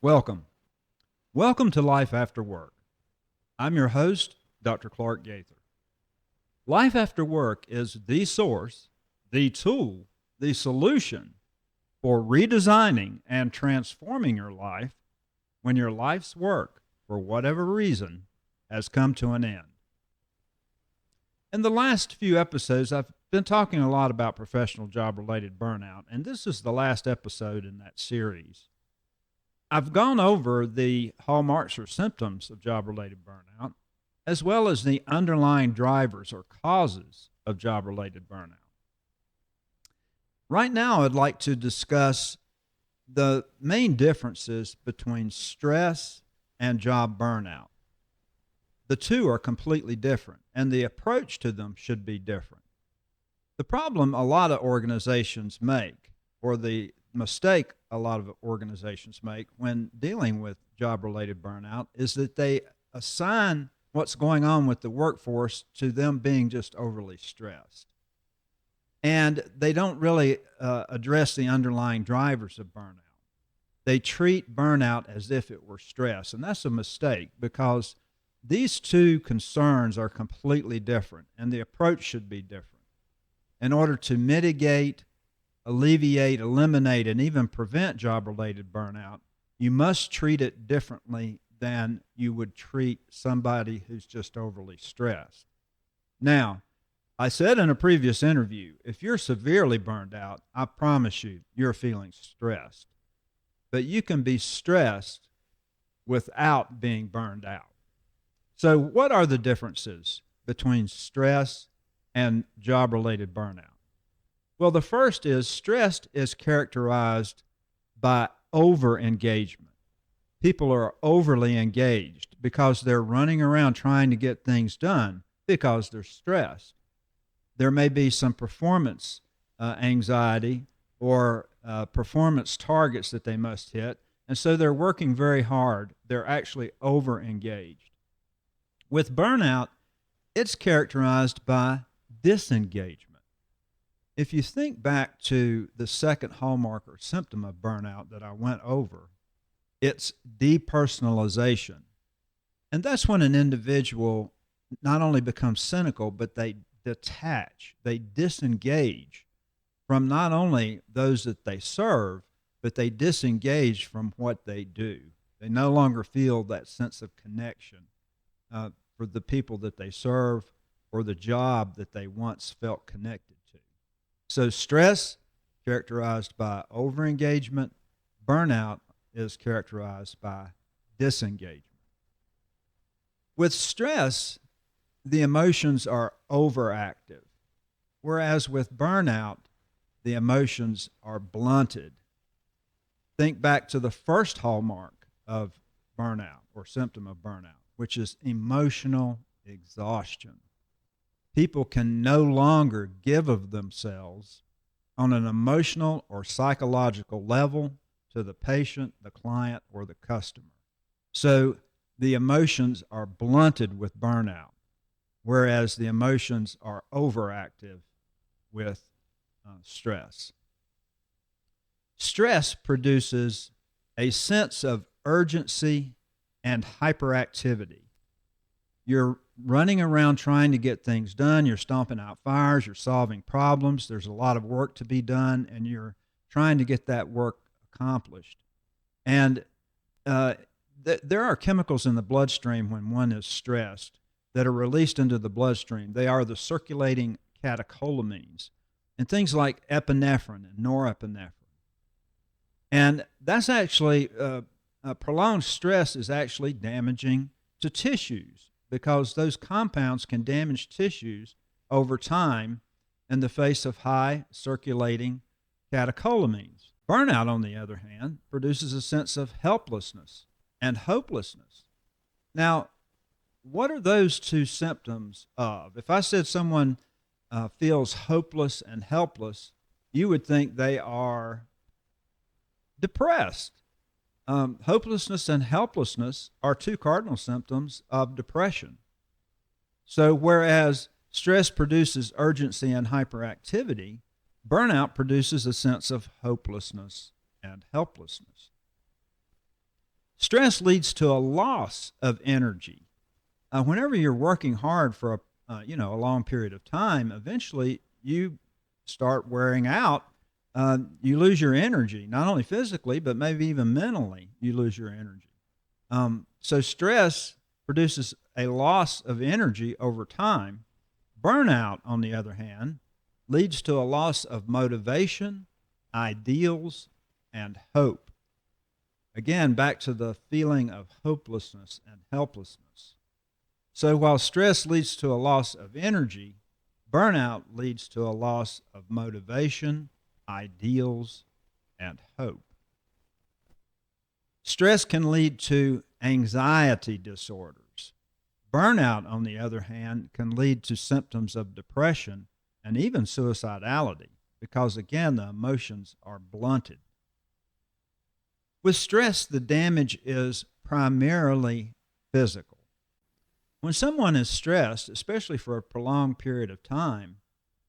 Welcome. Welcome to Life After Work. I'm your host, Dr. Clark Gaither. Life After Work is the source, the tool, the solution for redesigning and transforming your life when your life's work, for whatever reason, has come to an end. In the last few episodes, I've been talking a lot about professional job-related burnout, and this is the last episode in that series. I've gone over the hallmarks or symptoms of job-related burnout, as well as the underlying drivers or causes of job-related burnout. Right now, I'd like to discuss the main differences between stress and job burnout. The two are completely different, and the approach to them should be different. The problem a lot of organizations make, or the mistake a lot of organizations make when dealing with job-related burnout, is that they assign what's going on with the workforce to them being just overly stressed. And they don't really address the underlying drivers of burnout. They treat burnout as if it were stress, and that's a mistake because these two concerns are completely different, and the approach should be different. In order to mitigate, alleviate, eliminate, and even prevent job-related burnout, you must treat it differently than you would treat somebody who's just overly stressed. Now, I said in a previous interview, if you're severely burned out, I promise you, you're feeling stressed. But you can be stressed without being burned out. So what are the differences between stress and job-related burnout? Well, the first is stress is characterized by over-engagement. People are overly engaged because they're running around trying to get things done because they're stressed. There may be some performance anxiety or performance targets that they must hit, and so they're working very hard. They're actually over-engaged. With burnout, it's characterized by disengagement. If you think back to the second hallmark or symptom of burnout that I went over, it's depersonalization. And that's when an individual not only becomes cynical, but they detach, they disengage from not only those that they serve, but they disengage from what they do. They no longer feel that sense of connection for the people that they serve or the job that they once felt connected to. So stress, characterized by overengagement. Burnout is characterized by disengagement. With stress, the emotions are overactive, whereas with burnout, the emotions are blunted. Think back to the first hallmark of burnout or symptom of burnout, which is emotional exhaustion. People can no longer give of themselves on an emotional or psychological level to the patient, the client, or the customer. So the emotions are blunted with burnout, whereas the emotions are overactive with stress. Stress produces a sense of urgency and hyperactivity. You're running around trying to get things done. You're stomping out fires. You're solving problems. There's a lot of work to be done, and you're trying to get that work accomplished. And there are chemicals in the bloodstream when one is stressed that are released into the bloodstream. They are the circulating catecholamines and things like epinephrine and norepinephrine. And that's actually, prolonged stress is actually damaging to tissues because those compounds can damage tissues over time in the face of high circulating catecholamines. Burnout, on the other hand, produces a sense of helplessness and hopelessness. Now, what are those two symptoms of? If I said someone feels hopeless and helpless, you would think they are depressed. Hopelessness and helplessness are two cardinal symptoms of depression. So whereas stress produces urgency and hyperactivity, burnout produces a sense of hopelessness and helplessness. Stress leads to a loss of energy. Whenever you're working hard for a long period of time, eventually you start wearing out. You lose your energy, not only physically but maybe even mentally. You lose your energy. So stress produces a loss of energy over time. Burnout, on the other hand, leads to a loss of motivation, ideals, and hope. Again, back to the feeling of hopelessness and helplessness. So while stress leads to a loss of energy, burnout leads to a loss of motivation, ideals, and hope. Stress can lead to anxiety disorders. Burnout, on the other hand, can lead to symptoms of depression and even suicidality because, again, the emotions are blunted. With stress, the damage is primarily physical. When someone is stressed, especially for a prolonged period of time,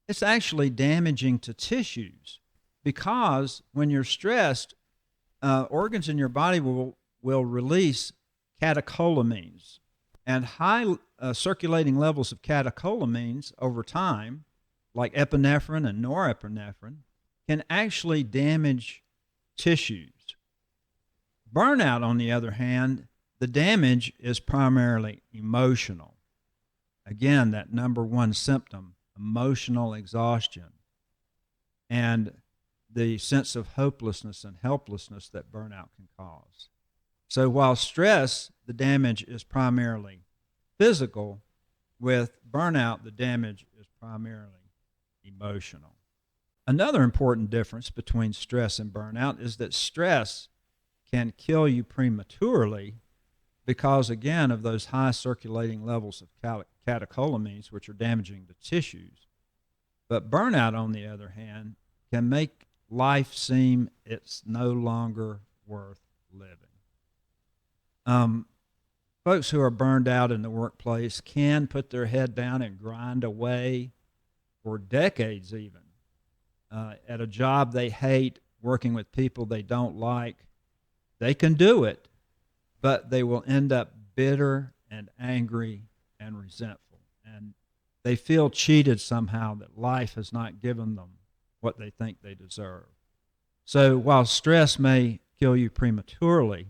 it's actually damaging to tissues because when you're stressed, organs in your body will release catecholamines. And high circulating levels of catecholamines over time, like epinephrine and norepinephrine, can actually damage tissues. Burnout, on the other hand, the damage is primarily emotional. Again, that number one symptom, emotional exhaustion, and the sense of hopelessness and helplessness that burnout can cause. So while stress, the damage is primarily physical, with burnout, the damage is primarily emotional. Another important difference between stress and burnout is that stress can kill you prematurely because, again, of those high circulating levels of catecholamines, which are damaging the tissues. But burnout, on the other hand, can make life seem it's no longer worth living. Folks who are burned out in the workplace can put their head down and grind away for decades even at a job they hate, working with people they don't like. They can do it, but they will end up bitter and angry and resentful. And they feel cheated somehow that life has not given them what they think they deserve. So while stress may kill you prematurely,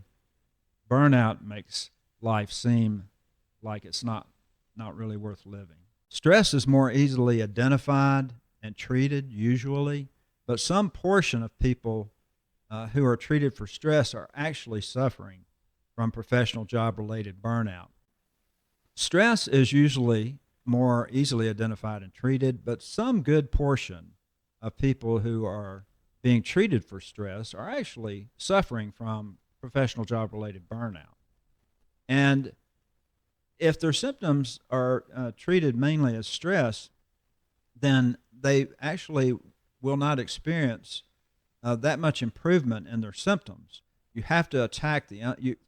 burnout makes life seem like it's not really worth living. Stress is more easily identified and treated usually, but some portion of people who are treated for stress are actually suffering from professional job-related burnout. Stress is usually more easily identified and treated, but some good portion of people who are being treated for stress are actually suffering from professional job-related burnout. And if their symptoms are treated mainly as stress, then they actually will not experience that much improvement in their symptoms. You have to attack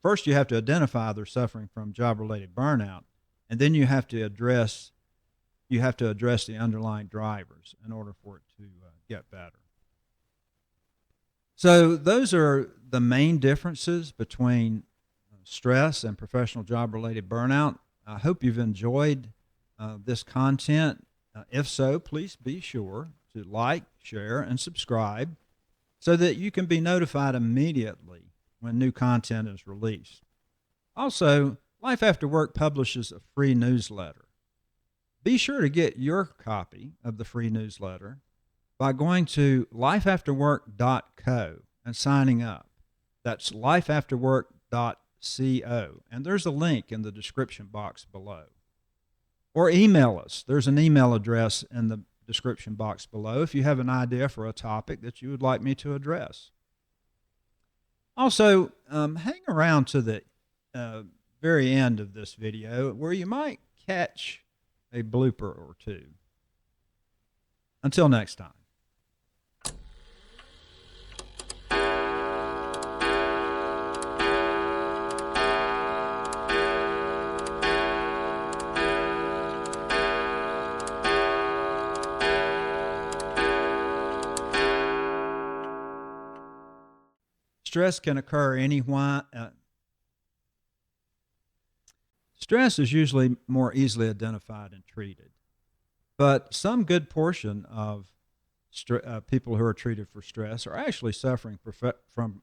first you have to identify they're suffering from job-related burnout, and then you have to address the underlying drivers in order for it to get better. So those are the main differences between stress and professional job-related burnout. I hope you've enjoyed this content. If so, please be sure to like, share, and subscribe so that you can be notified immediately when new content is released. Also, Life After Work publishes a free newsletter. Be sure to get your copy of the free newsletter by going to lifeafterwork.co and signing up. That's lifeafterwork.co, and there's a link in the description box below. Or email us. There's an email address in the description box below if you have an idea for a topic that you would like me to address. Also, hang around to the very end of this video where you might catch a blooper or two. Until next time. Stress can occur Stress is usually more easily identified and treated, but some good portion of people who are treated for stress are actually suffering from